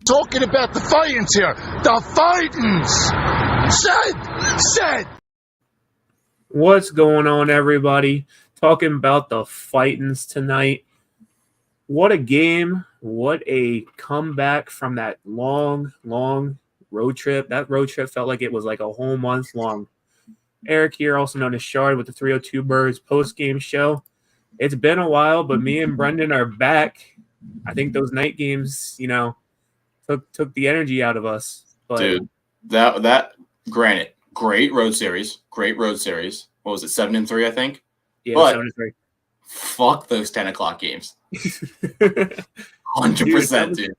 Talking about the fightings here. The fightings. Said. What's going on, everybody? Talking about the fightings tonight. What a game. What a comeback from that long road trip. That road trip felt like it was like a whole month long. Eric here, also known as Shard with the 302 Birds post-game show. It's been a while, but me and Brendan are back. I think those night games, took the energy out of us. But dude, that granted, great road series. What was it, 7-3, I think? Yeah, but 7-3. Fuck those 10 o'clock games. 100%, dude.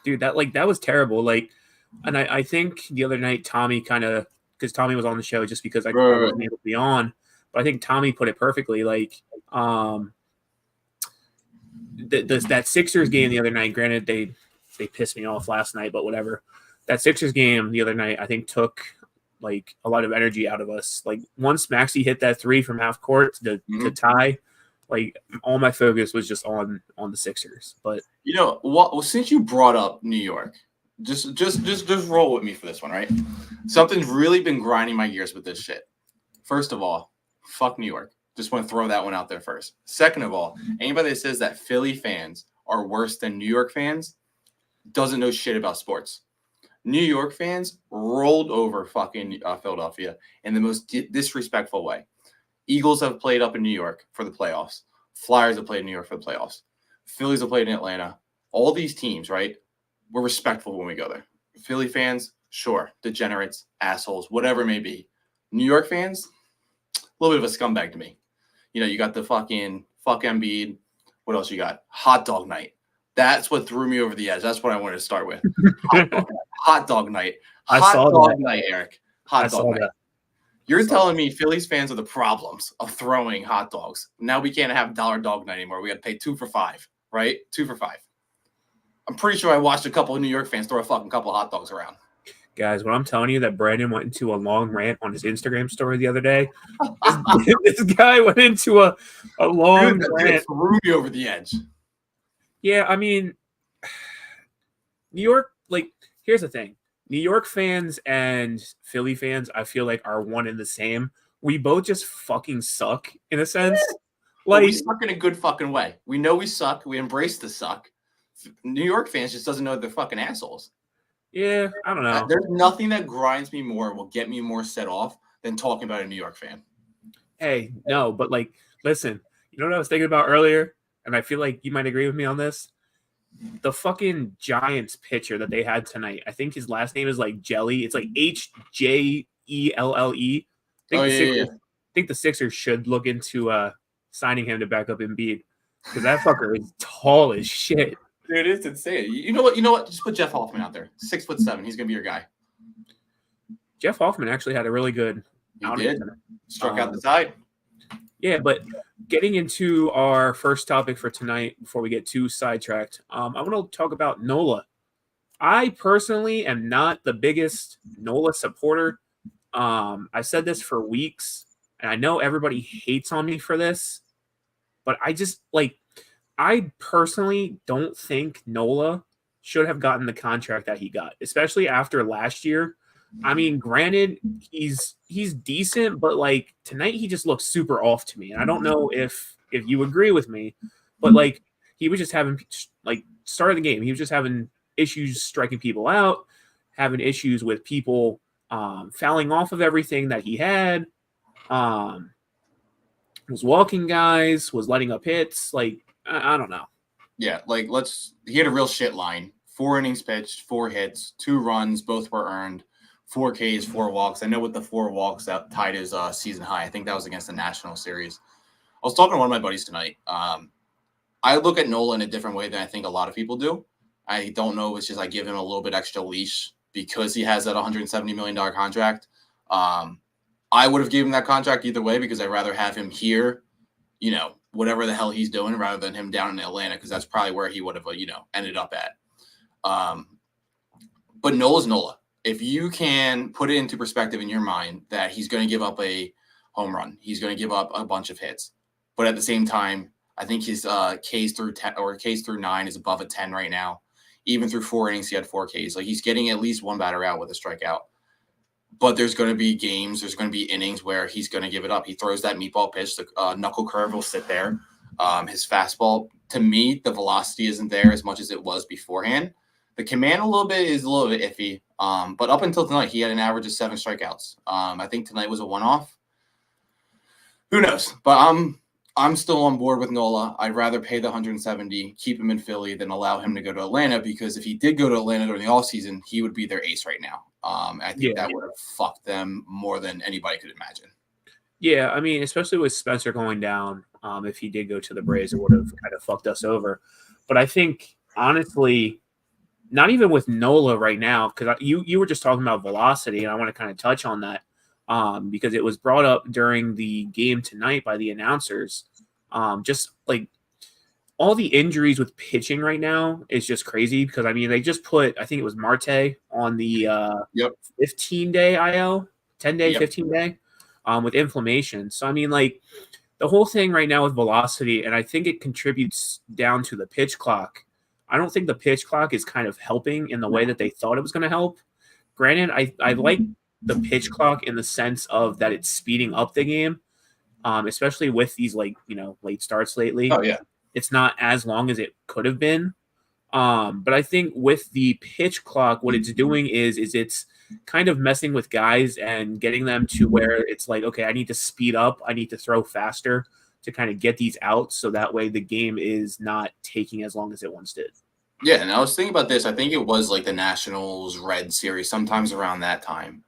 Dude, that was terrible. And I think the other night Tommy because Tommy was on the show just because I wasn't able to be on. But I think Tommy put it perfectly. That Sixers game the other night, granted they pissed me off last night, but whatever. That Sixers game the other night, I think took a lot of energy out of us. Once Maxey hit that three from half court to tie, all my focus was just on the Sixers. But you know what? Well, since you brought up New York, just roll with me for this one, right? Something's really been grinding my gears with this shit. First of all, fuck New York. Just want to throw that one out there first. Second of all, anybody that says that Philly fans are worse than New York fans doesn't know shit about sports. New York fans rolled over fucking Philadelphia in the most disrespectful way. Eagles have played up in New York for the playoffs. Flyers have played in New York for the playoffs. Phillies have played in Atlanta. All these teams, right? We're respectful when we go there. Philly fans, sure, degenerates, assholes, whatever it may be. New York fans, a little bit of a scumbag to me. You got the fucking fuck Embiid. What else you got? Hot dog night. That's what threw me over the edge. That's what I wanted to start with. Hot dog night. Hot dog night, Eric. Hot dog night. You're telling me Phillies fans are the problems of throwing hot dogs. Now we can't have dollar dog night anymore. We got to pay 2 for $5, right? 2 for $5. I'm pretty sure I watched a couple of New York fans throw a fucking couple of hot dogs around. Guys, when I'm telling you that Brandon went into a long rant on his Instagram story the other day, this guy went into a long rant. It threw me over the edge. Yeah, I mean, New York, here's the thing. New York fans and Philly fans, I feel like, are one and the same. We both just fucking suck, in a sense. We suck in a good fucking way. We know we suck. We embrace the suck. New York fans just doesn't know they're fucking assholes. Yeah, I don't know. There's nothing that grinds me more, will get me more set off than talking about a New York fan. Hey, no, but listen, you know what I was thinking about earlier? And I feel like you might agree with me on this. The fucking Giants pitcher that they had tonight, I think his last name is Jelly. It's Hjelle. I think the Sixers should look into signing him to back up Embiid because that fucker is tall as shit. Dude, it's insane. You know what? Just put Jeff Hoffman out there. 6'7". He's gonna be your guy. Jeff Hoffman actually had a really good outing. Struck out the side. Yeah, but getting into our first topic for tonight before we get too sidetracked, I want to talk about Nola. I personally am not the biggest Nola supporter. I said this for weeks, and I know everybody hates on me for this, but I personally don't think Nola should have gotten the contract that he got, especially after last year. I mean, granted, he's decent, but tonight he just looks super off to me. And I don't know if you agree with me, but he was just having start of the game, he was just having issues striking people out, having issues with people fouling off of everything that he had. Was walking guys, was letting up hits. I don't know. Yeah, he had a real shit line. 4 innings pitched, 4 hits, 2 runs, both were earned, 4 Ks, 4 walks. I know with the 4 walks that tied his season high. I think that was against the National Series. I was talking to one of my buddies tonight. I look at Nola in a different way than I think a lot of people do. I don't know if it's just I give him a little bit extra leash because he has that $170 million contract. I would have given him that contract either way because I'd rather have him here, whatever the hell he's doing, rather than him down in Atlanta, because that's probably where he would have, ended up at. But Nola's Nola. If you can put it into perspective in your mind that he's going to give up a home run, he's going to give up a bunch of hits, but at the same time, I think his Ks through 10 or Ks through 9 is above a 10 right now. Even through 4 innings, he had 4 Ks. Like, he's getting at least one batter out with a strikeout. But there's going to be games, there's going to be innings where he's going to give it up. He throws that meatball pitch, the knuckle curve will sit there. His fastball, to me, the velocity isn't there as much as it was beforehand. The command is a little bit iffy. But up until tonight, he had an average of 7 strikeouts. I think tonight was a one-off. Who knows? But I'm still on board with Nola. I'd rather pay the 170, keep him in Philly, than allow him to go to Atlanta, because if he did go to Atlanta during the offseason, he would be their ace right now. I think that would have fucked them more than anybody could imagine. Yeah, I mean, especially with Spencer going down, if he did go to the Braves, it would have kind of fucked us over. But I think, honestly, not even with Nola right now, because you were just talking about velocity, and I want to kind of touch on that because it was brought up during the game tonight by the announcers. Just like all the injuries with pitching right now is just crazy, because I mean, they just put, I think it was Marte on the 15-day IL, 10-day, 15-day with inflammation. So I mean, like, the whole thing right now with velocity, and I think it contributes down to the pitch clock. I don't think the pitch clock is kind of helping in the way that they thought it was going to help. Granted, I like the pitch clock in the sense of that it's speeding up the game, especially with these, like, late starts lately. Oh, yeah. It's not as long as it could have been. But I think with the pitch clock, what it's doing is it's kind of messing with guys and getting them to where it's like, okay, I need to speed up. I need to throw faster to kind of get these outs, so that way the game is not taking as long as it once did. Yeah, and I was thinking about this. I think it was like the Nationals Red Series, sometimes around that time.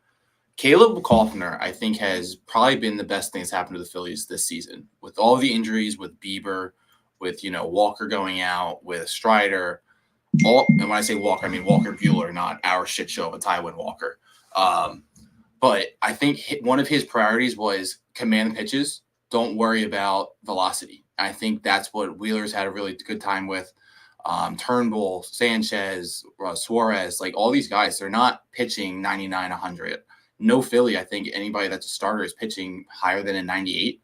Caleb Kaufner, I think, has probably been the best thing that's happened to the Phillies this season. With all the injuries, with Bieber, with, Walker going out, with Strider. And when I say Walker, I mean Walker Buehler, not our shit show of a Tywin Walker. But I think one of his priorities was command pitches. Don't worry about velocity. I think that's what Wheeler's had a really good time with. Turnbull, Sanchez, Suarez, like all these guys, they're not pitching 99, 100. No Philly, I think anybody that's a starter is pitching higher than a 98.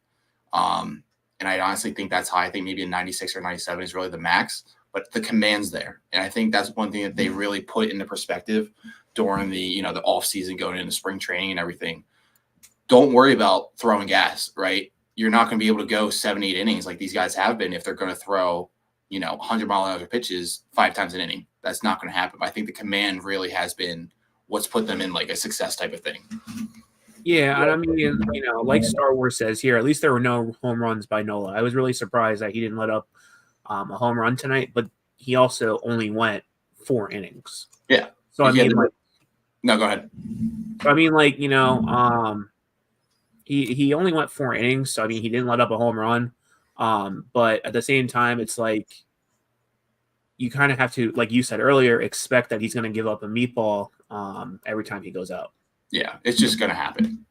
And I honestly think that's high. I think maybe a 96 or 97 is really the max. But the command's there. And I think that's one thing that they really put into perspective during the, the off season, going into spring training and everything. Don't worry about throwing gas, right? You're not going to be able to go 7-8 innings like these guys have been if they're going to throw, 100-mile-an-hour pitches 5 times an inning. That's not going to happen. But I think the command really has been what's put them in like a success type of thing. Yeah, and I mean, like Star Wars says here, at least there were no home runs by Nola. I was really surprised that he didn't let up a home run tonight, but he also only went 4 innings. Yeah. So I mean, no, go ahead. So I mean, like, he only went 4 innings, so I mean, he didn't let up a home run. But at the same time, it's like you kind of have to, like you said earlier, expect that he's going to give up a meatball every time he goes out. Yeah, it's just going to happen.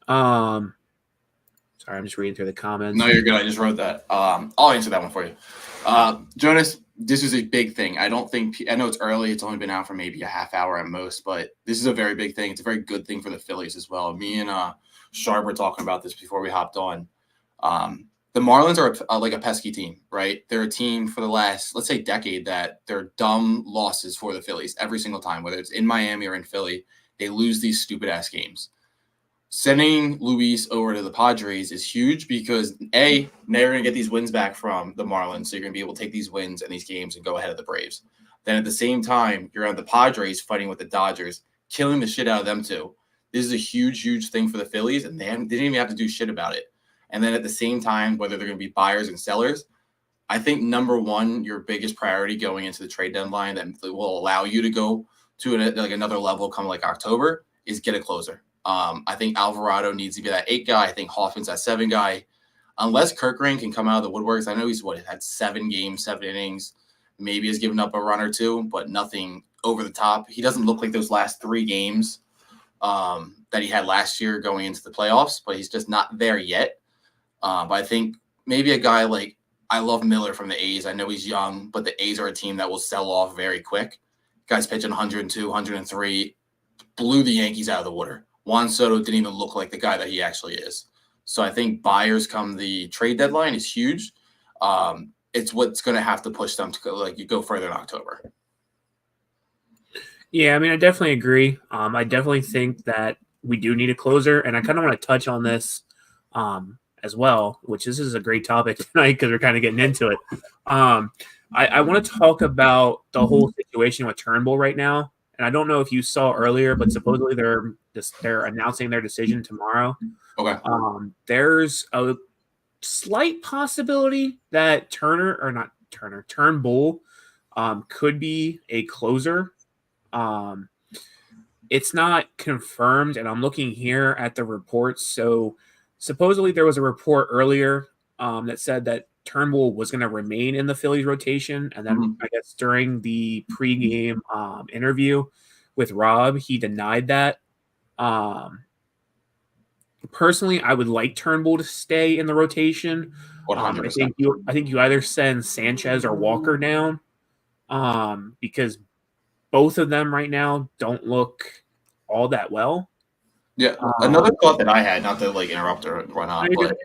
Sorry, I'm just reading through the comments. No, you're good. I just wrote that. I'll answer that one for you. Jonas, this is a big thing. I know it's early. It's only been out for maybe a half hour at most, but this is a very big thing. It's a very good thing for the Phillies as well. Me and Sharp were talking about this before we hopped on. The Marlins are like a pesky team, right? They're a team for the last, let's say, decade that they're dumb losses for the Phillies every single time, whether it's in Miami or in Philly. They lose these stupid-ass games. Sending Luis over to the Padres is huge because, A, now you're going to get these wins back from the Marlins, so you're going to be able to take these wins and these games and go ahead of the Braves. Then at the same time, you're on the Padres fighting with the Dodgers, killing the shit out of them too. This is a huge, huge thing for the Phillies, and they didn't even have to do shit about it. And then at the same time, whether they're going to be buyers and sellers, I think number one, your biggest priority going into the trade deadline that will allow you to go to another level come like October is get a closer. I think Alvarado needs to be that 8 guy. I think Hoffman's that 7 guy. Unless Kirkring can come out of the woodworks, I know he's had 7 games, 7 innings, maybe has given up a run or 2, but nothing over the top. He doesn't look like those last 3 games that he had last year going into the playoffs, but he's just not there yet. But I think maybe a guy like, I love Miller from the A's. I know he's young, but the A's are a team that will sell off very quick. Guys pitching 102, 103, blew the Yankees out of the water. Juan Soto didn't even look like the guy that he actually is. So I think buyers come the trade deadline is huge. it's what's going to have to push them to go further in October. Yeah, I mean, I definitely agree. I definitely think that we do need a closer, and I kind of want to touch on this as well, which this is a great topic tonight because we're kind of getting into it. I want to talk about the whole situation with Turnbull right now, and I don't know if you saw earlier, but supposedly they're announcing their decision tomorrow. Okay. There's a slight possibility that Turnbull could be a closer. It's not confirmed, and I'm looking here at the reports. So supposedly there was a report earlier that said that Turnbull was going to remain in the Phillies rotation, and then I guess during the pregame interview with Rob, he denied that. Personally, I would like Turnbull to stay in the rotation. 100%. I think you either send Sanchez or Walker down because both of them right now don't look all that well. Yeah. Another thought that I had, not to interrupt or run on, but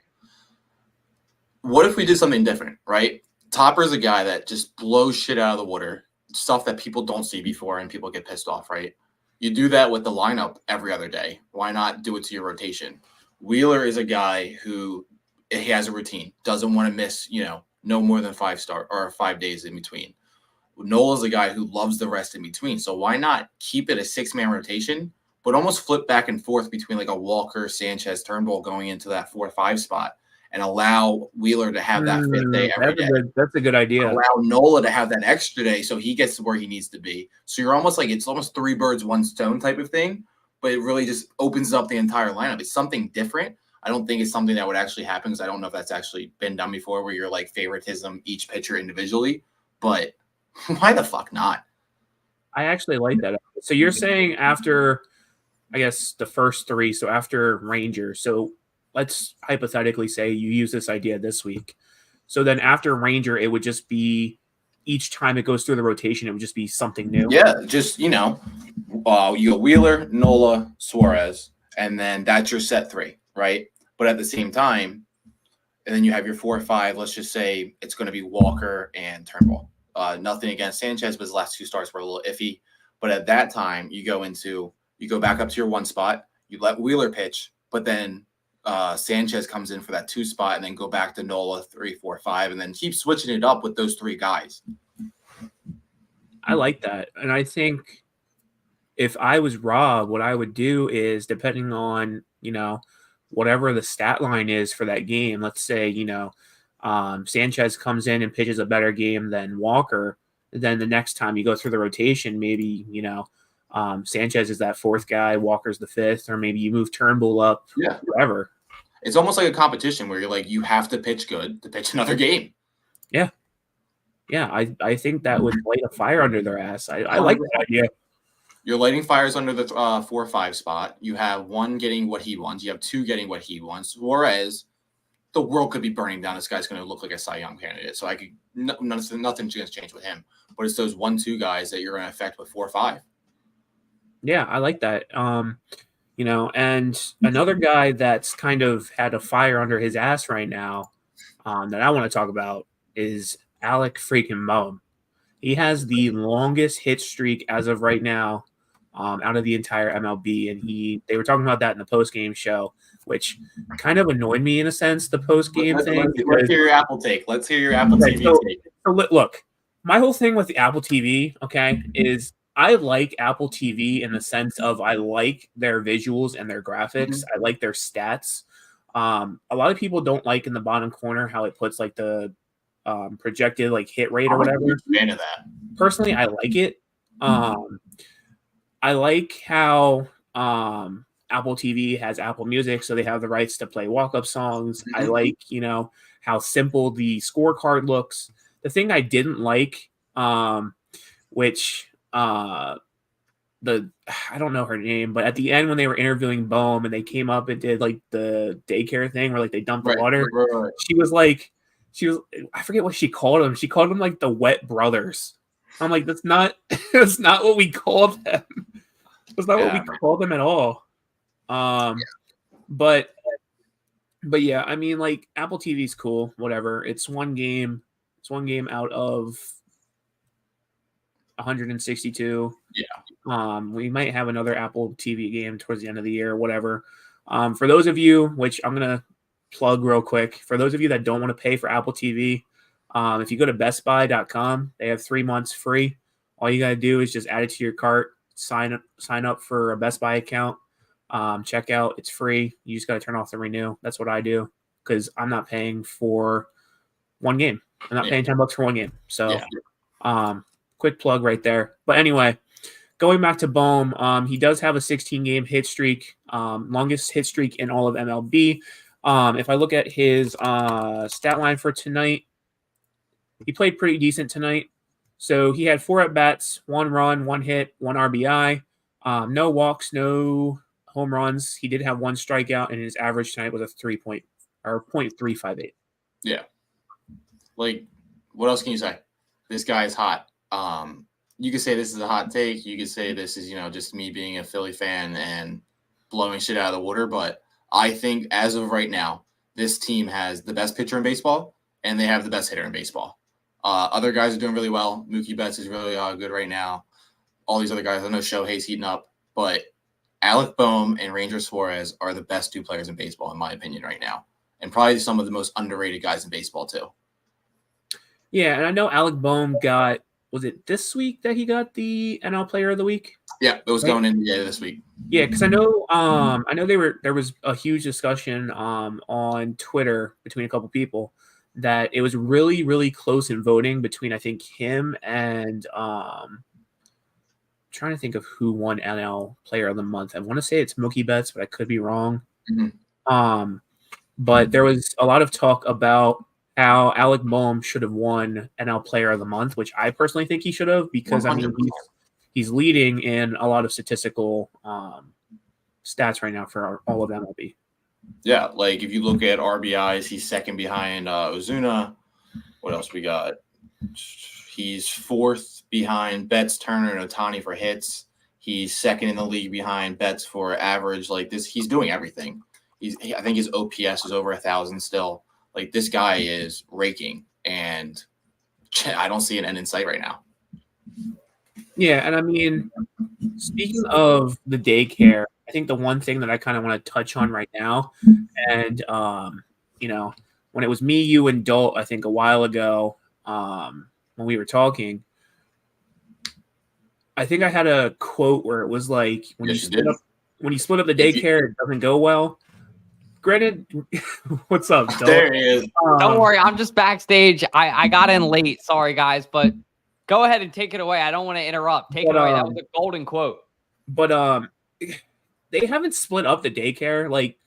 what if we did something different, right? Topper's a guy that just blows shit out of the water, stuff that people don't see before and people get pissed off, right? You do that with the lineup every other day. Why not do it to your rotation? Wheeler is a guy who he has a routine, doesn't want to miss, no more than 5 days in between. Nola's a guy who loves the rest in between. So why not keep it a 6-man rotation, but almost flip back and forth between a Walker, Sanchez, Turnbull going into that 4-5 spot and allow Wheeler to have that 5th day every day. That's a good idea. Allow Nola to have that extra day so he gets to where he needs to be. So you're almost it's almost 3 birds, 1 stone type of thing, but it really just opens up the entire lineup. It's something different. I don't think it's something that would actually happen because I don't know if that's actually been done before where you're favoritism each pitcher individually, but why the fuck not? I actually like that. So you're saying after, I guess, the first 3, so after Ranger. So let's hypothetically say you use this idea this week. So then after Ranger, it would just be each time it goes through the rotation, it would just be something new. Yeah, just, you go Wheeler, Nola, Suarez, and then that's your set 3, right? But at the same time, and then you have your 4 or 5. Let's just say it's going to be Walker and Turnbull. Nothing against Sanchez, but his last 2 starts were a little iffy. But at that time, you go back up to your 1 spot, you let Wheeler pitch, but then Sanchez comes in for that 2 spot, and then go back to Nola 3, 4, 5, and then keep switching it up with those 3 guys. I like that. And I think if I was Rob, what I would do is, depending on, whatever the stat line is for that game, let's say, Sanchez comes in and pitches a better game than Walker, then the next time you go through the rotation, maybe, Sanchez is that 4th guy, Walker's the 5th, or maybe you move Turnbull up, whatever. It's almost like a competition where you're you have to pitch good to pitch another game. Yeah. Yeah, I think that would light a fire under their ass. I like that idea. You're lighting fires under the 4-5 spot. You have 1 getting what he wants. You have 2 getting what he wants. Whereas the world could be burning down. This guy's going to look like a Cy Young candidate. So nothing's going to change with him. But it's those 1-2 guys that you're going to affect with 4-5. Yeah, I like that. And another guy that's kind of had a fire under his ass right now that I want to talk about is Alec freaking Bohm. He has the longest hit streak as of right now out of the entire MLB. And they were talking about that in the post-game show, which kind of annoyed me in a sense, the post-game thing. Let's hear your Apple take. Let's hear your Apple TV take. So look, my whole thing with the Apple TV, is I like Apple TV in the sense of I like their visuals and their graphics. I like their stats. A lot of people don't like in the bottom corner how it puts the projected hit rate or whatever. I'm a fan of that. Personally, I like it. I like how Apple TV has Apple Music, so they have the rights to play walk-up songs. I like, how simple the scorecard looks. The thing I didn't like, which I don't know her name, but at the end when they were interviewing Bohm and they came up and did the daycare thing where they dumped the water, right. she was I forget what she called them. She called them the wet brothers. I'm like, that's not what we called them. That's not what we called them at all. But yeah, I mean, Apple TV's cool, whatever. It's 1 game. It's one game out of 162. Yeah. We might have another Apple TV game towards the end of the year, whatever. For those of you, which I'm going to plug real quick, for those of you that don't want to pay for Apple TV, if you go to bestbuy.com, they have 3 months free. All you got to do is just add it to your cart, sign up for a Best Buy account, check out. It's free. You just got to turn off the renew. That's what I do because I'm not paying for one game. I'm not paying $10 for one game. So, quick plug right there. But anyway, going back to Bohm, he does have a 16-game hit streak, longest hit streak in all of MLB. If I look at his stat line for tonight, he played pretty decent tonight. So he had 4 at-bats, 1 run, 1 hit, 1 RBI, no walks, no home runs. He did have 1 strikeout, and his average tonight was a 0.358. Yeah. Like, what else can you say? This guy is hot. You could say this is a hot take. You could say this is, just me being a Philly fan and blowing shit out of the water. But I think as of right now, this team has the best pitcher in baseball, and they have the best hitter in baseball. Other guys are doing really well. Mookie Betts is really good right now. All these other guys, I know Shohei's heating up, but Alec Bohm and Ranger Suarez are the best 2 players in baseball, in my opinion, right now. And probably some of the most underrated guys in baseball, too. Yeah, and I know Alec Bohm got, was it this week that he got the NL Player of the Week? Yeah, it was going in this week. Yeah, because I know there was a huge discussion on Twitter between a couple people that it was really, really close in voting between, I think, him and trying to think of who won NL Player of the Month. I want to say it's Mookie Betts, but I could be wrong. Mm-hmm. But there was a lot of talk about how Alec Bohm should have won NL Player of the Month, which I personally think he should have because 100%. He's leading in a lot of statistical stats right now for all of MLB. Yeah, like if you look at RBIs, he's second behind Ozuna. What else we got? He's 4th behind Betts, Turner, and Ohtani for hits. He's second in the league behind Betts for average. Like this, he's doing everything. I think his OPS is over 1,000 still. Like this guy is raking, and I don't see an end in sight right now. Yeah, and I mean, speaking of the daycare, I think the one thing that I kind of want to touch on right now, and when it was me, you, and Dolt, I think a while ago, when we were talking, I think I had a quote where it was like, when you split up the daycare, it doesn't go well. Granted, what's up, Dolt? There he is. Don't worry, I'm just backstage. I got in late. Sorry, guys, but go ahead and take it away. I don't want to interrupt. Take it away. That was a golden quote. But they haven't split up the daycare. Like,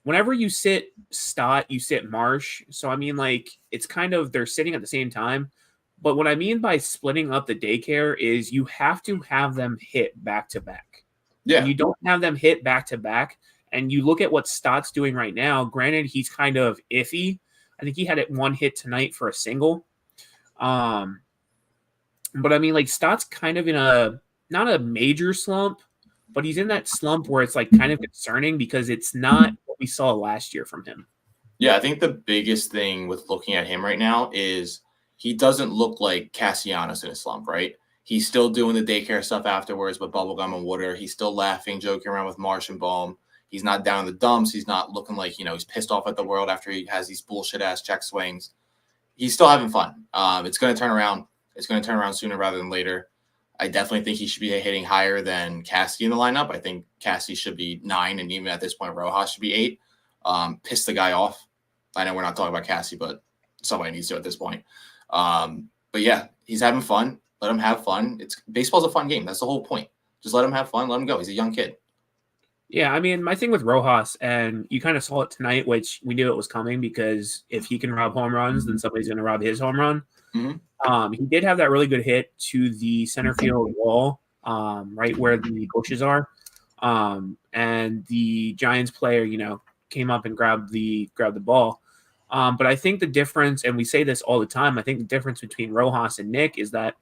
whenever you sit Stott, you sit Marsh. So, I mean, like, it's kind of they're sitting at the same time. But what I mean by splitting up the daycare is you have to have them hit back-to-back. Yeah. And you don't have them hit back-to-back. And you look at what Stott's doing right now. Granted, he's kind of iffy. I think he had 1 hit tonight for a single. But I mean, like, Stott's kind of in not a major slump, but he's in that slump where it's like kind of concerning because it's not what we saw last year from him. Yeah, I think the biggest thing with looking at him right now is he doesn't look like Castellanos in a slump, right? He's still doing the daycare stuff afterwards with bubblegum and water. He's still laughing, joking around with Marsh and Bohm. He's not down in the dumps. He's not looking like, he's pissed off at the world after he has these bullshit-ass check swings. He's still having fun. It's going to turn around. It's going to turn around sooner rather than later. I definitely think he should be hitting higher than Cassie in the lineup. I think Cassie should be 9, and even at this point, Rojas should be 8. Piss the guy off. I know we're not talking about Cassie, but somebody needs to at this point. But yeah, he's having fun. Let him have fun. Baseball's a fun game. That's the whole point. Just let him have fun. Let him go. He's a young kid. Yeah, I mean, my thing with Rojas, and you kind of saw it tonight, which we knew it was coming because if he can rob home runs, then somebody's going to rob his home run. Mm-hmm. He did have that really good hit to the center field wall, right where the bushes are. And the Giants player, came up and grabbed the ball. But I think the difference, and we say this all the time, I think the difference between Rojas and Nick is that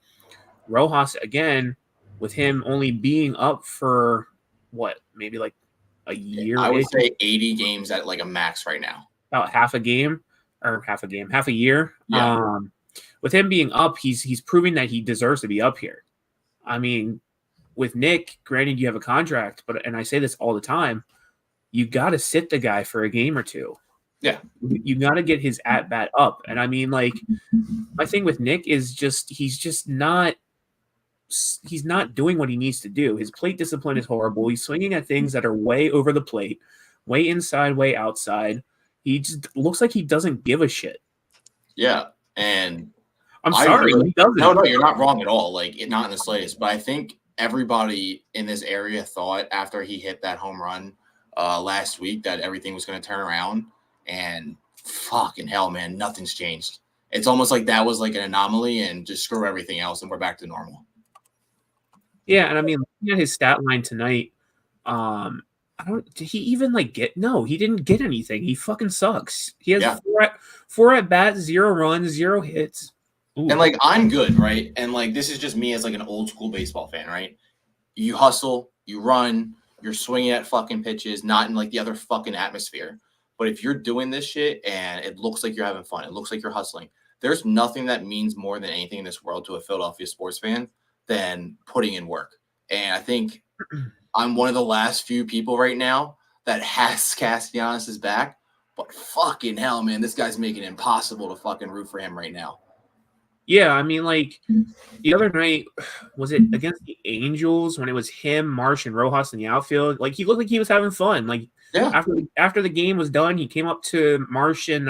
Rojas, again, with him only being up for maybe like a year. I would say 80 games at like a max right now. About half a year. Yeah. with him being up, he's proving that he deserves to be up here. I mean, with Nick, granted you have a contract, and I say this all the time, you got to sit the guy for a game or two. Yeah. You got to get his at bat up. And I mean, like, my thing with Nick is he's not doing what he needs to do. His plate discipline is horrible. He's swinging at things that are way over the plate, way inside, way outside. He just looks like he doesn't give a shit. Yeah. And I'm sorry. He doesn't. No, you're not wrong at all. Like, not in the slightest. But I think everybody in this area thought after he hit that home run last week that everything was going to turn around. And fucking hell, man, nothing's changed. It's almost like that was like an anomaly and just screw everything else and we're back to normal. Yeah, and I mean, looking at his stat line tonight, did he even he didn't get anything. He fucking sucks. He has four at bats, 0 runs, 0 hits. Ooh. And like, I'm good, right? And like, this is just me as like an old school baseball fan, right? You hustle, you run, you're swinging at fucking pitches, not in like the other fucking atmosphere. But if you're doing this shit and it looks like you're having fun, it looks like you're hustling, there's nothing that means more than anything in this world to a Philadelphia sports fan than putting in work. And I think I'm one of the last few people right now that has Castellanos' back. But fucking hell, man, this guy's making it impossible to fucking root for him right now. Yeah, I mean, like, the other night, was it against the Angels when it was him, Marsh, and Rojas in the outfield? Like, he looked like he was having fun. Like, yeah. After the game was done, he came up to Marsh and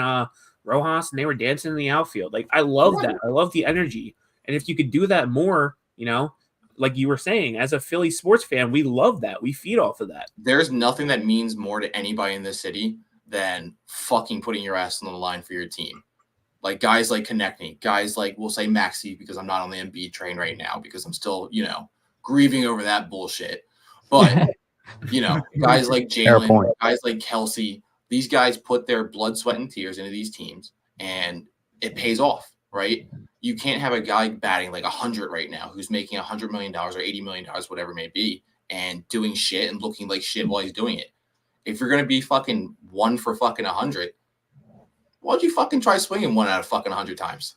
Rojas, and they were dancing in the outfield. Like, I love that. I love the energy. And if you could do that more, like you were saying, as a Philly sports fan, we love that. We feed off of that. There's nothing that means more to anybody in this city than fucking putting your ass on the line for your team. Like, guys like connecting, guys like, we'll say Maxey, because I'm not on the Embiid train right now because I'm still, grieving over that bullshit. But, guys like Jalen, guys like Kelsey, these guys put their blood, sweat, and tears into these teams, and it pays off, right? You can't have a guy batting like 100 right now who's making $100 million or $80 million, whatever it may be, and doing shit and looking like shit while he's doing it. If you're going to be fucking 1 for fucking 100, why don't you fucking try swinging 1 out of fucking 100 times?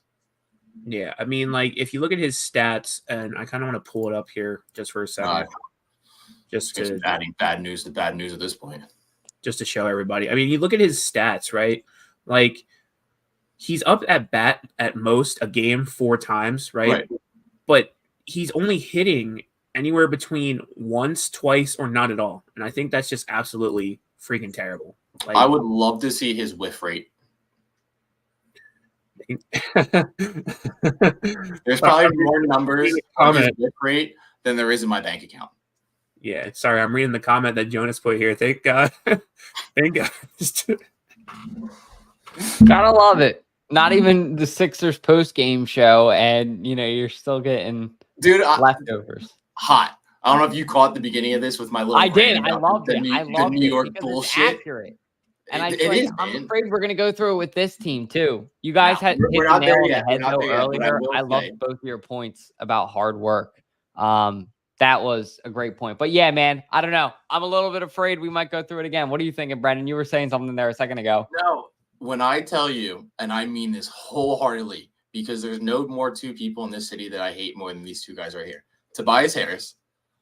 Yeah, I mean, like, if you look at his stats, and I kind of want to pull it up here just for a second. Just to adding bad news to bad news at this point. Just to show everybody. I mean, you look at his stats, right? Like, he's up at bat at most a game 4 times, right? But he's only hitting anywhere between once, twice, or not at all. And I think that's just absolutely freaking terrible. Like, I would love to see his whiff rate. There's probably more numbers on his whiff rate than there is in my bank account. Yeah, sorry, I'm reading the comment that Jonas put here. Thank God. Thank God. Gotta love it. Not even the Sixers post-game show, and you're still getting leftovers. Hot. I don't know if you caught the beginning of this with my little. I did. I loved it. I loved the New York it bullshit. It's accurate. And I'm afraid we're gonna go through it with this team too. You guys hit the nail on the head though earlier. I loved both of your points about hard work. That was a great point. But yeah, man, I don't know. I'm a little bit afraid we might go through it again. What are you thinking, Brendan? You were saying something there a second ago. No, when I tell you, and I mean this wholeheartedly, because there's no more 2 people in this city that I hate more than these 2 guys right here. Tobias Harris,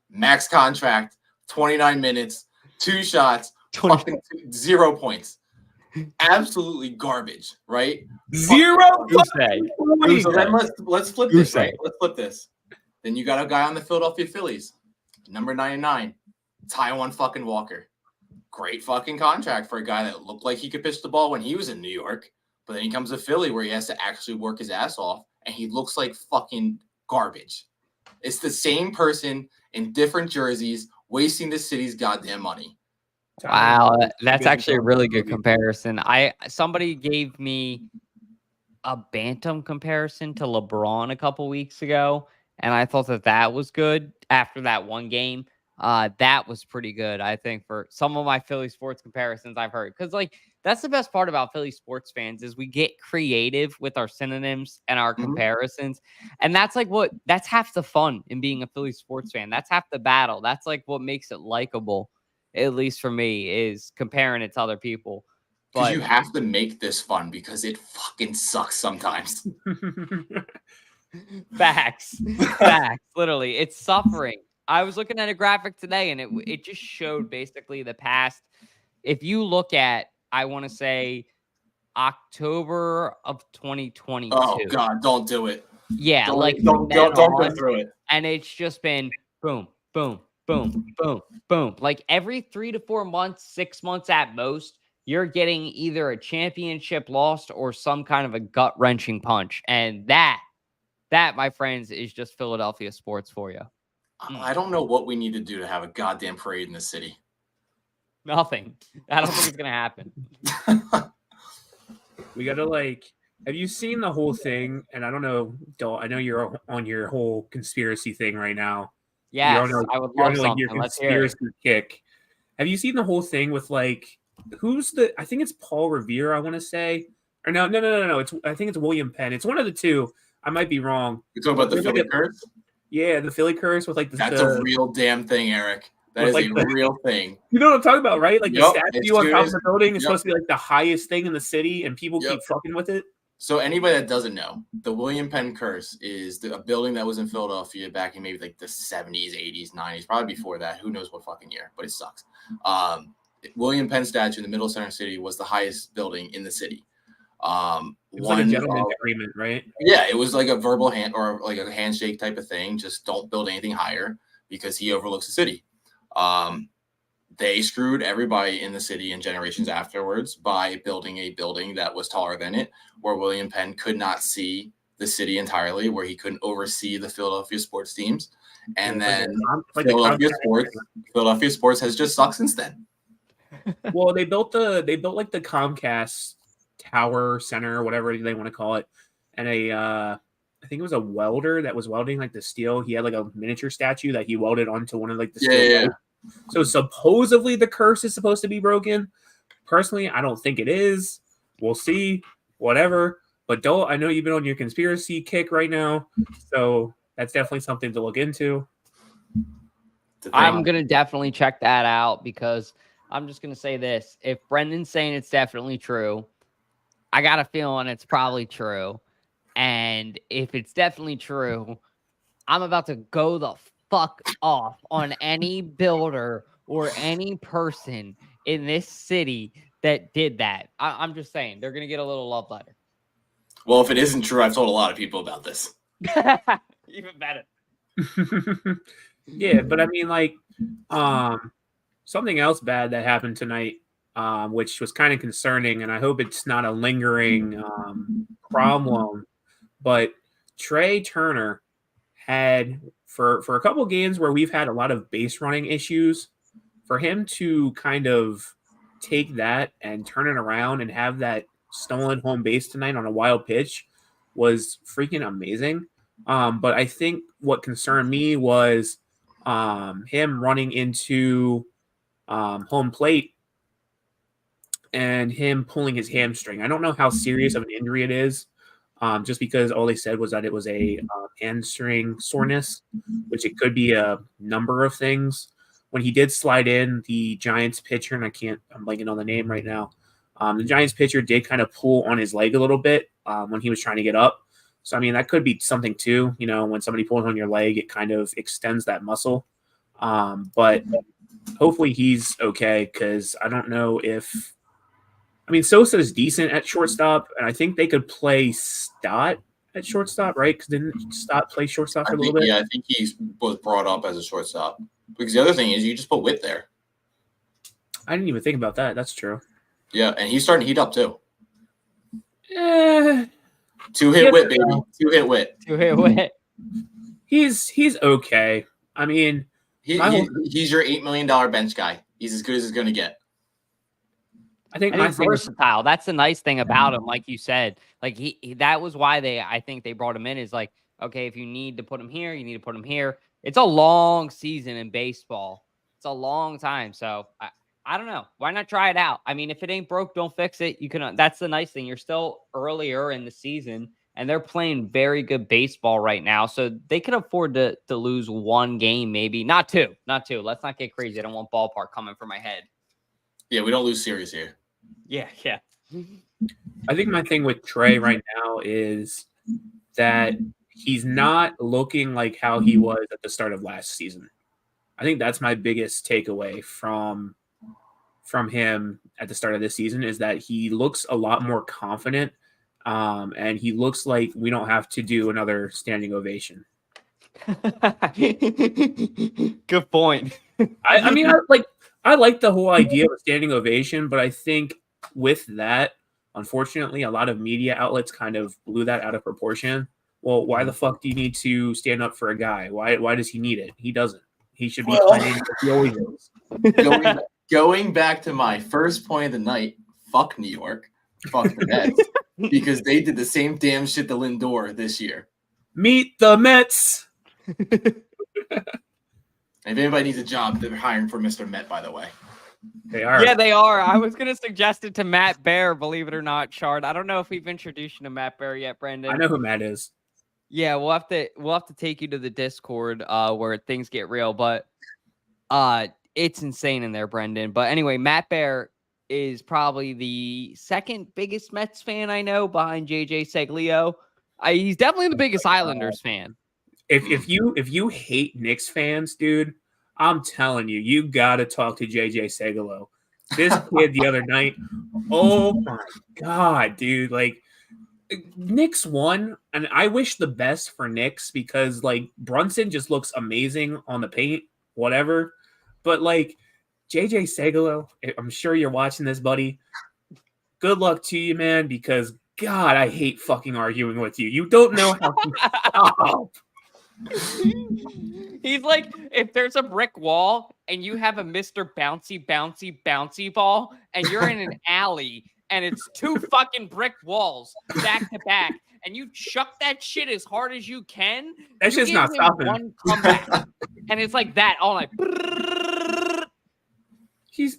max contract, 29 minutes, 2 shots, fucking 0 points. Absolutely garbage, right? 0 points. So then let's flip this, right? Let's flip this. Then you got a guy on the Philadelphia Phillies, number 99, Taijuan fucking Walker. Great fucking contract for a guy that looked like he could pitch the ball when he was in New York. But then he comes to Philly where he has to actually work his ass off, and he looks like fucking garbage. It's the same person in different jerseys wasting the city's goddamn money. Wow, that's actually a really good comparison. Somebody gave me a bantam comparison to LeBron a couple weeks ago, and I thought that was good after that one game. That was pretty good, I think, for some of my Philly sports comparisons I've heard. Because, that's the best part about Philly sports fans is we get creative with our synonyms and our comparisons. And that's that's half the fun in being a Philly sports fan. That's half the battle. That's what makes it likable, at least for me, is comparing it to other people. Because you have to make this fun because it fucking sucks sometimes. Facts. Facts. Literally, it's suffering. I was looking at a graphic today, and it just showed basically the past. If you look at, I want to say, October of 2022. Oh God, don't do it. Yeah, don't go through it. And it's just been boom, boom, boom, boom, boom. Like every 3 to 4 months, 6 months at most, you're getting either a championship lost or some kind of a gut-wrenching punch. And that, my friends, is just Philadelphia sports for you. I don't know what we need to do to have a goddamn parade in the city. Nothing. I don't think it's going to happen. We got to have you seen the whole thing? And I don't know, I know you're on your whole conspiracy thing right now. Yes, I would love something. Your conspiracy kick. Have you seen the whole thing with who's I think it's Paul Revere, I want to say. Or no. I think it's William Penn. It's one of the two. I might be wrong. You're talking about the Philly curse? Yeah, the Philly curse with That's a real damn thing, Eric. That is a real thing. You know what I'm talking about, right? The statue on top of the building is supposed to be the highest thing in the city, and people keep fucking with it. So anybody that doesn't know, the William Penn curse is a building that was in Philadelphia back in maybe the 70s, 80s, 90s, probably before that. Who knows what fucking year, but it sucks. William Penn statue in the middle center city was the highest building in the city. It was like a gentleman's agreement, right? Yeah, it was like a verbal hand or like a handshake type of thing. Just don't build anything higher because he overlooks the city. They screwed everybody in the city and generations afterwards by building a building that was taller than it, where William Penn could not see the city entirely, where he couldn't oversee the Philadelphia sports teams. And then Philadelphia sports has just sucked since then. Well, they built the Comcast Tower Center, or whatever they want to call it, and I think it was a welder that was welding the steel. He had a miniature statue that he welded onto one of the steel. Yeah. So supposedly the curse is supposed to be broken. Personally, I don't think it is. We'll see. Whatever. But I know you've been on your conspiracy kick right now, so that's definitely something to look into. I'm gonna definitely check that out because I'm just gonna say this: if Brendan's saying it's definitely true, I got a feeling it's probably true. And if it's definitely true, I'm about to go the fuck off on any builder or any person in this city that did that. I'm just saying, they're going to get a little love letter. Well, if it isn't true, I've told a lot of people about this. Even better. Yeah, but I mean, something else bad that happened tonight, which was kind of concerning, and I hope it's not a lingering problem. But Trea Turner had, for a couple games where we've had a lot of base running issues, for him to kind of take that and turn it around and have that stolen home base tonight on a wild pitch was freaking amazing. But I think what concerned me was him running into home plate and him pulling his hamstring. I don't know how serious of an injury it is. Just because all they said was that it was a hamstring soreness, which it could be a number of things. When he did slide in, the Giants pitcher, and I'm blanking on the name right now, the Giants pitcher did kind of pull on his leg a little bit when he was trying to get up. So, I mean, that could be something too. When somebody pulls on your leg, it kind of extends that muscle. But hopefully he's okay, because I don't know if – I mean, Sosa's decent at shortstop, and I think they could play Stott at shortstop, right? Because didn't Stott play shortstop for a little bit? Yeah, I think he was brought up as a shortstop. Because the other thing is you just put Witt there. I didn't even think about that. That's true. Yeah, and he's starting to heat up too. Two-hit Witt, baby. Two-hit Witt. Two-hit Witt. He's okay. I mean, he's your $8 million bench guy. He's as good as he's going to get. I think he's versatile. That's the nice thing about him, like you said. That was why I think they brought him in. Is okay, if you need to put him here, you need to put him here. It's a long season in baseball. It's a long time. So I don't know. Why not try it out? I mean, if it ain't broke, don't fix it. You can. That's the nice thing. You're still earlier in the season, and they're playing very good baseball right now. So they can afford to lose one game, maybe not two. Let's not get crazy. I don't want ballpark coming for my head. Yeah, we don't lose series here. Yeah. I think my thing with Trey right now is that he's not looking like how he was at the start of last season. I think that's my biggest takeaway from him at the start of this season is that he looks a lot more confident, and he looks like we don't have to do another standing ovation. Good point. I mean, I like the whole idea of a standing ovation, but I think with that, unfortunately, a lot of media outlets kind of blew that out of proportion. Well, why the fuck do you need to stand up for a guy? Why does he need it? He doesn't. He should be playing like he always is. Going back to my first point of the night, fuck New York. Fuck the Mets. Because they did the same damn shit to Lindor this year. Meet the Mets. If anybody needs a job, they're hiring for Mr. Met, by the way. They are. Yeah, they are. I was gonna suggest it to Matt Bear, believe it or not, Shard. I don't know if we've introduced you to Matt Bear yet, Brendan. I know who Matt is. Yeah, we'll have to take you to the Discord where things get real, but it's insane in there, Brendan. But anyway, Matt Bear is probably the second biggest Mets fan I know behind JJ Seglio. He's definitely the biggest Islanders fan. If you hate Knicks fans, dude, I'm telling you, you gotta talk to JJ Seglio. This kid the other night, oh my god, dude! Like Knicks won, and I wish the best for Knicks because like Brunson just looks amazing on the paint, whatever. But like JJ Seglio, I'm sure you're watching this, buddy. Good luck to you, man, because God, I hate fucking arguing with you. You don't know how to stop. He's like, if there's a brick wall and you have a Mr. Bouncy ball and you're in an alley and it's two fucking brick walls back to back and you chuck that shit as hard as you can, that's just not stopping. One comeback. And it's like that all night. He's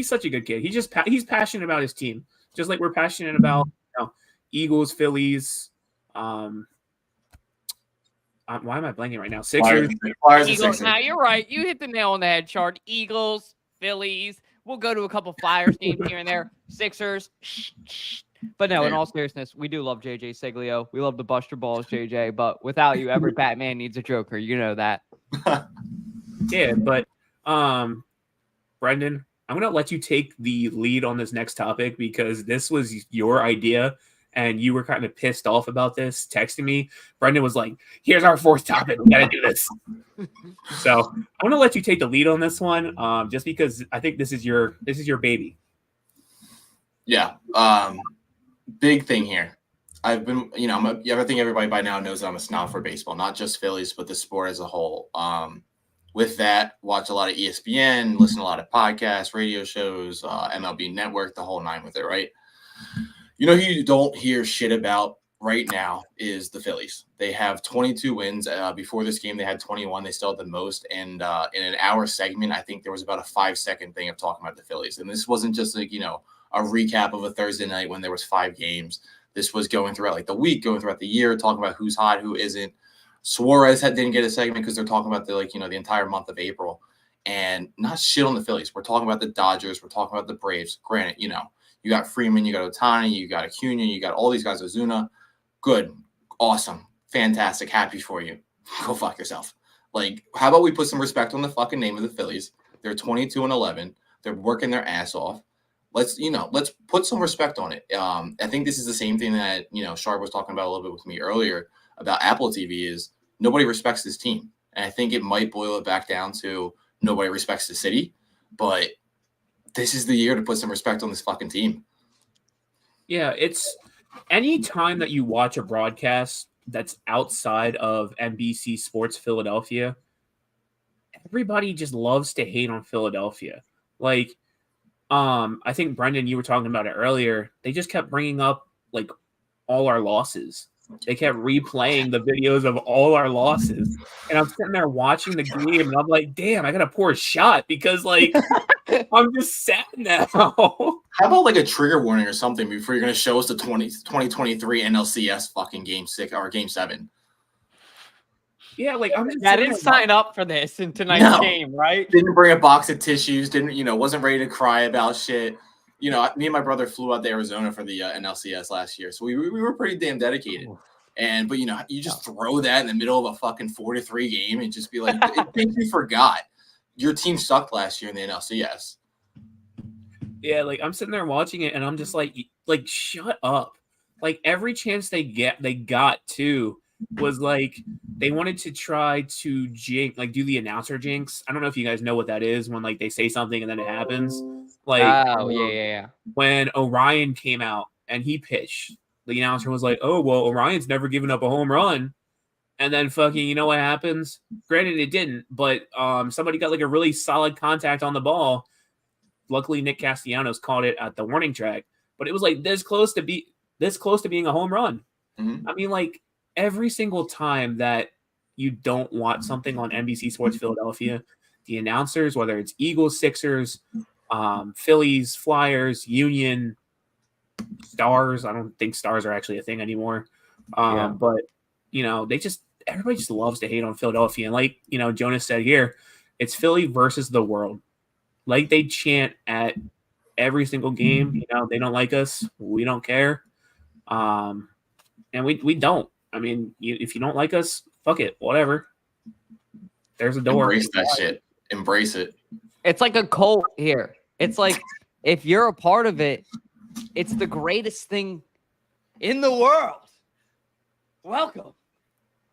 such a good kid. He's passionate about his team, just like we're passionate about Eagles, Phillies. Why am I blanking right now? Sixers. Flyers Eagles. Now you're right. You hit the nail on the head, Chart. Eagles, Phillies. We'll go to a couple Flyers games here and there. Sixers. But no, in all seriousness, we do love JJ Seglio. We love the Buster Balls, JJ. But without you, every Batman needs a Joker. You know that. Yeah, but Brendan, I'm gonna let you take the lead on this next topic because this was your idea. And you were kind of pissed off about this, texting me. Brendan was like, here's our fourth topic. We got to do this. So I'm going to let you take the lead on this one just because I think this is your baby. Yeah. Big thing here. I've been, I think everybody by now knows I'm a snob for baseball, not just Phillies, but the sport as a whole. With that, watch a lot of ESPN, listen to a lot of podcasts, radio shows, MLB Network, the whole nine with it, right? You know who you don't hear shit about right now is the Phillies. They have 22 wins. Before this game, they had 21. They still had the most. And in an hour segment, I think there was about a 5-second thing of talking about the Phillies. And this wasn't just like, a recap of a Thursday night when there was 5 games. This was going throughout like the week, going throughout the year, talking about who's hot, who isn't. Suarez didn't get a segment because they're talking about the entire month of April. And not shit on the Phillies. We're talking about the Dodgers. We're talking about the Braves. Granted, you got Freeman, you got Ohtani, you got Acuna, you got all these guys, Ozuna. Good. Awesome. Fantastic. Happy for you. Go fuck yourself. Like, how about we put some respect on the fucking name of the Phillies? They're 22-11. They're working their ass off. Let's put some respect on it. I think this is the same thing that, Sharp was talking about a little bit with me earlier about Apple TV is nobody respects this team. And I think it might boil it back down to nobody respects the city, but this is the year to put some respect on this fucking team. Yeah, it's any time that you watch a broadcast that's outside of NBC Sports Philadelphia, everybody just loves to hate on Philadelphia. Like, I think, Brendan, you were talking about it earlier. They just kept bringing up, like, all our losses. They kept replaying the videos of all our losses. And I'm sitting there watching the game, and I'm like, damn, I got to pour a shot because, like, I'm just sad now. How about, like, a trigger warning or something before you're going to show us the 2023 NLCS fucking Game 6 or Game 7? Yeah, like, I'm just didn't sign up for this in tonight's game, right? Didn't bring a box of tissues, wasn't ready to cry about shit. you know, me and my brother flew out to Arizona for the NLCS last year, so we were pretty damn dedicated. But you know, you just throw that in the middle of a fucking 4-3 game and just be like, I think you forgot your team sucked last year in the NLCS. Yeah, like I'm sitting there watching it, and I'm just like shut up. Like every chance they got to was like they wanted to try to do the announcer jinx. I don't know if you guys know what that is when like they say something and then it happens. Like, yeah. When Orion came out and he pitched, the announcer was like, "Oh well, Orion's never given up a home run." And then fucking, you know what happens? Granted, it didn't, but somebody got like a really solid contact on the ball. Luckily, Nick Castellanos caught it at the warning track, but it was like this close to being a home run. Mm-hmm. I mean, like every single time that you don't watch something on NBC Sports Philadelphia, the announcers, whether it's Eagles, Sixers, Phillies, Flyers, Union, Stars. I don't think Stars are actually a thing anymore. But you know, everybody just loves to hate on Philadelphia. And like, you know, Jonas said here, it's Philly versus the world. Like they chant at every single game, you know, they don't like us, we don't care. And we don't. I mean, if you don't like us, fuck it, whatever. There's a door. Embrace that shit. Embrace it. It's like a cult here. It's like if you're a part of it, it's the greatest thing in the world. Welcome.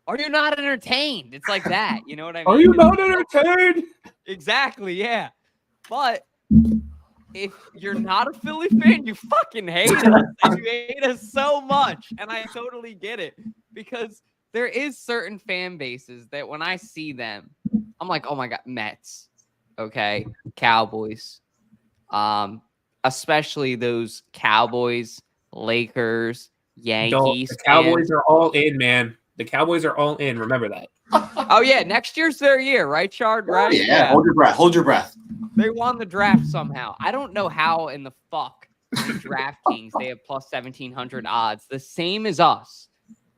Are you not entertained? It's like that. You know what I mean? Are you not entertained? Exactly, yeah. But if you're not a Philly fan, you fucking hate us. And you hate us so much. And I totally get it. Because there is certain fan bases that when I see them, I'm like, oh my God, Mets. Okay. Cowboys. Especially those Cowboys, Lakers, Yankees. The Cowboys are all in, man. The Cowboys are all in. Remember that. Oh, yeah. Next year's their year, right, Shard? Right? Yeah. Hold your breath. Hold your breath. They won the draft somehow. I don't know how in the fuck the DraftKings they have plus 1,700 odds, the same as us.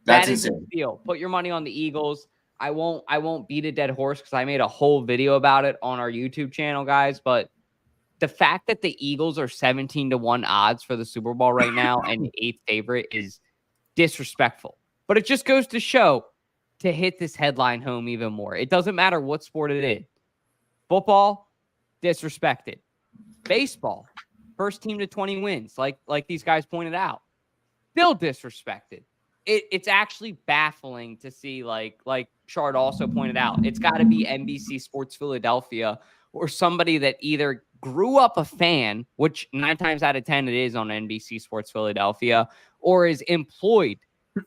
That's that is insane. the deal. Put your money on the Eagles. I won't beat a dead horse because I made a whole video about it on our YouTube channel, guys. But the fact that the Eagles are 17-1 odds for the Super Bowl right now and the 8th favorite is disrespectful. But it just goes to show to hit this headline home even more. It doesn't matter what sport it is. Football, disrespected. Baseball, first team to 20 wins, like these guys pointed out, still disrespected. It's actually baffling to see, like Shard also pointed out, it's got to be NBC Sports Philadelphia or somebody that either grew up a fan, which 9 times out of 10 it is on NBC Sports Philadelphia, or is employed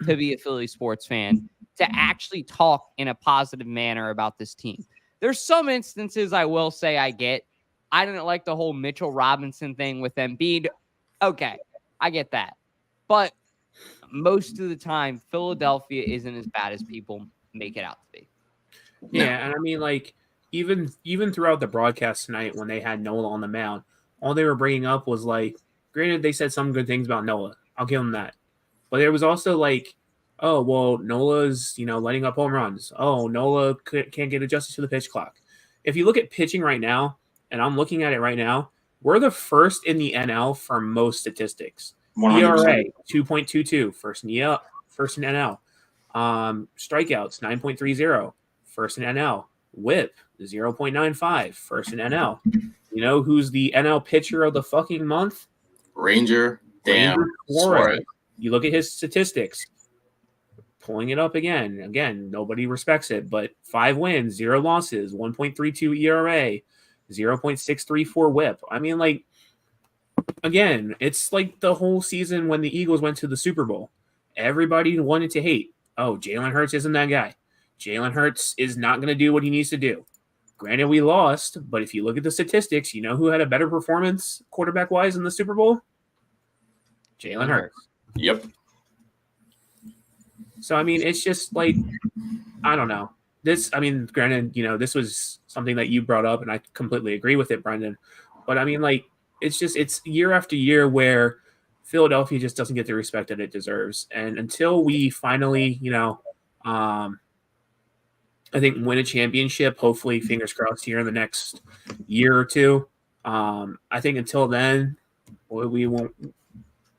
to be a Philly sports fan to actually talk in a positive manner about this team. There's some instances I will say I get. I didn't like the whole Mitchell Robinson thing with Embiid. Okay, I get that. But most of the time, Philadelphia isn't as bad as people make it out to be. Yeah, and I mean, like, even throughout the broadcast tonight when they had Nola on the mound, all they were bringing up was, like, granted, they said some good things about Nola. I'll give them that. But there was also, like, oh, well, Nola's, you know, letting up home runs. Oh, Nola can't get adjusted to the pitch clock. If you look at pitching right now, and I'm looking at it right now, we're the first in the NL for most statistics. 100%. ERA 2.22, first in NL. Strikeouts 9.30, first in NL. WHIP 0.95, first in NL. You know who's the NL pitcher of the fucking month? Ranger Suarez. You look at his statistics. Pulling it up again. Again, nobody respects it, but 5 wins, 0 losses, 1.32 ERA, 0.634 WHIP. I mean, like, again, it's like the whole season when the Eagles went to the Super Bowl. Everybody wanted to hate. Oh, Jalen Hurts isn't that guy. Jalen Hurts is not going to do what he needs to do. Granted, we lost, but if you look at the statistics, you know who had a better performance quarterback-wise in the Super Bowl? Jalen Hurts. Yep. So, I mean, it's just like, I don't know. Granted, you know, this was something that you brought up, and I completely agree with it, Brendan. But, I mean, like, it's year after year where Philadelphia just doesn't get the respect that it deserves. And until we finally, you know, I think win a championship, hopefully, fingers crossed, here in the next year or two, I think until then, we won't.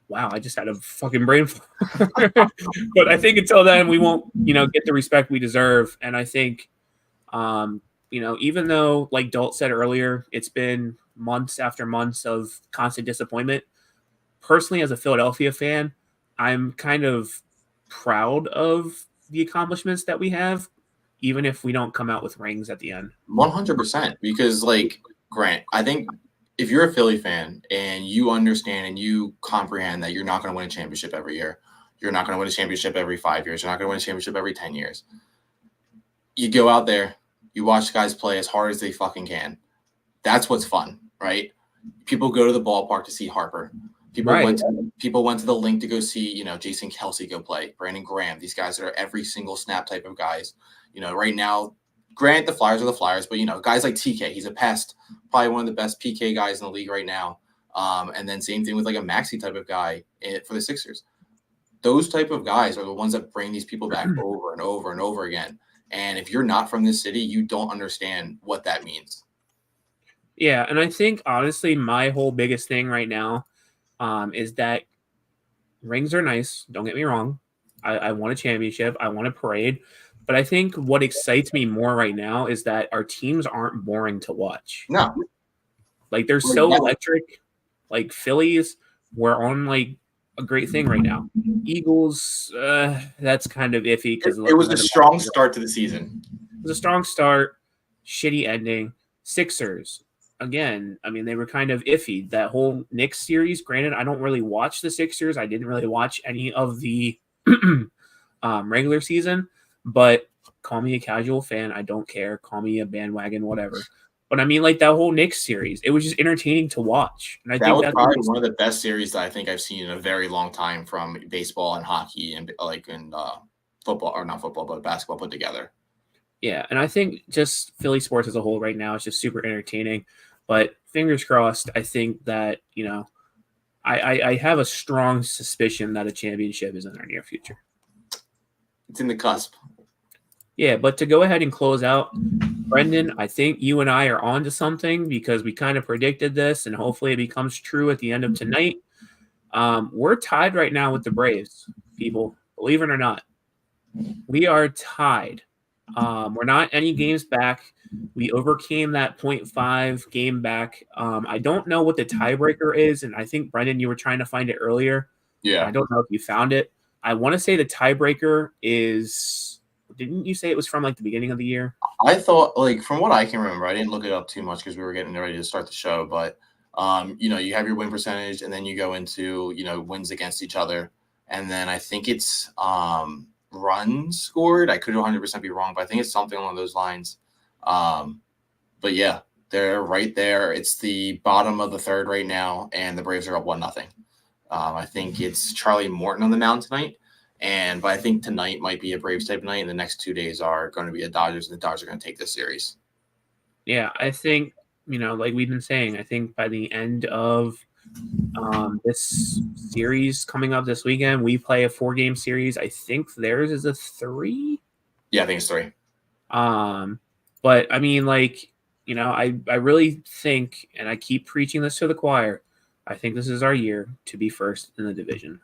Wow, I just had a fucking brain fart. But I think until then, we won't, get the respect we deserve. And I think, even though, like Dalt said earlier, it's been months after months of constant disappointment. Personally, as a Philadelphia fan, I'm kind of proud of the accomplishments that we have, even if we don't come out with rings at the end. 100%. Because, like, Grant, I think if you're a Philly fan and you understand and you comprehend that you're not going to win a championship every year, you're not going to win a championship every 5 years, you're not going to win a championship every 10 years, you go out there, you watch guys play as hard as they fucking can. That's what's fun, right? People go to the ballpark to see Harper. People went to the link to go see, Jason Kelsey go play, Brandon Graham. These guys that are every single snap type of guys. Right now, granted, the Flyers are the Flyers, but, guys like TK, he's a pest, probably one of the best PK guys in the league right now. And then same thing with like a Maxey type of guy for the Sixers. Those type of guys are the ones that bring these people back over and over and over again. And if you're not from this city, you don't understand what that means. Yeah, and I think, honestly, my whole biggest thing right now is that rings are nice. Don't get me wrong. I want a championship. I want a parade. But I think what excites me more right now is that our teams aren't boring to watch. No. Like, they're so electric. Like, Phillies, we're on, like, a great thing right now. Eagles, that's kind of iffy. Because it was a strong start to the season. It was a strong start, shitty ending. Sixers, again, I mean, they were kind of iffy. That whole Knicks series, granted, I don't really watch the Sixers. I didn't really watch any of the regular season. But call me a casual fan. I don't care. Call me a bandwagon, whatever. But I mean, like that whole Knicks series, it was just entertaining to watch. And I think was probably one of the best series that I think I've seen in a very long time from baseball and hockey and football, or not football, but basketball put together. Yeah, and I think just Philly sports as a whole right now is just super entertaining. But fingers crossed, I think that, I have a strong suspicion that a championship is in our near future. It's in the cusp. Yeah, but to go ahead and close out, Brendan, I think you and I are on to something because we kind of predicted this, and hopefully it becomes true at the end of tonight. We're tied right now with the Braves, people. Believe it or not. We are tied. We're not any games back. We overcame that 0.5 game back. I don't know what the tiebreaker is, and I think, Brendan, you were trying to find it earlier. Yeah. I don't know if you found it. I want to say the tiebreaker is – didn't you say it was from, like, the beginning of the year? I thought, like, from what I can remember, I didn't look it up too much because we were getting ready to start the show. But, you have your win percentage, and then you go into, wins against each other. And then I think it's runs scored. I could 100% be wrong, but I think it's something along those lines. But, yeah, they're right there. It's the bottom of the third right now, and the Braves are up 1-0. I think it's Charlie Morton on the mound tonight. But I think tonight might be a Braves type night, and the next 2 days are going to be a Dodgers, and the Dodgers are going to take this series. Yeah, I think, like we've been saying, I think by the end of this series coming up this weekend, we play a 4-game series. I think theirs is a 3. Yeah, I think it's 3. But I mean, like, I really think, and I keep preaching this to the choir, I think this is our year to be first in the division.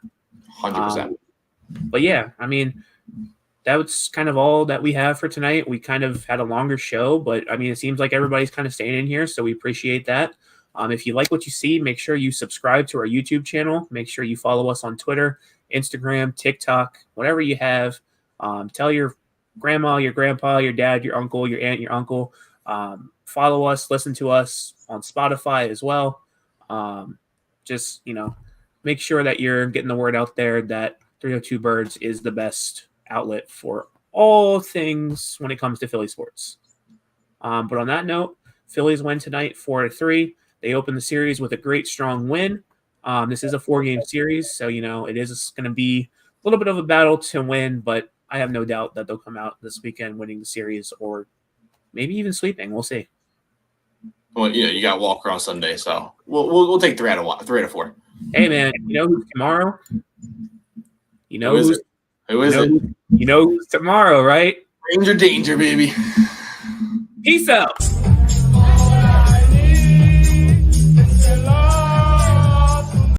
100%. But yeah, I mean, that's kind of all that we have for tonight. We kind of had a longer show, but I mean, it seems like everybody's kind of staying in here, so we appreciate that. If you like what you see, make sure you subscribe to our YouTube channel. Make sure you follow us on Twitter, Instagram, TikTok, whatever you have. Tell your grandma, your grandpa, your dad, your uncle, your aunt, your uncle. Follow us, listen to us on Spotify as well. Just, make sure that you're getting the word out there that 302 Birds is the best outlet for all things when it comes to Philly sports. But on that note, Phillies win tonight 4-3. They open the series with a great, strong win. This is a 4-game series, so, it is going to be a little bit of a battle to win, but I have no doubt that they'll come out this weekend winning the series or maybe even sweeping. We'll see. Well, you got Walker on Sunday, so we'll take 3 out of 4. Hey, man, who's tomorrow? Who is it? Who's tomorrow, right? Ranger danger, baby. Peace out.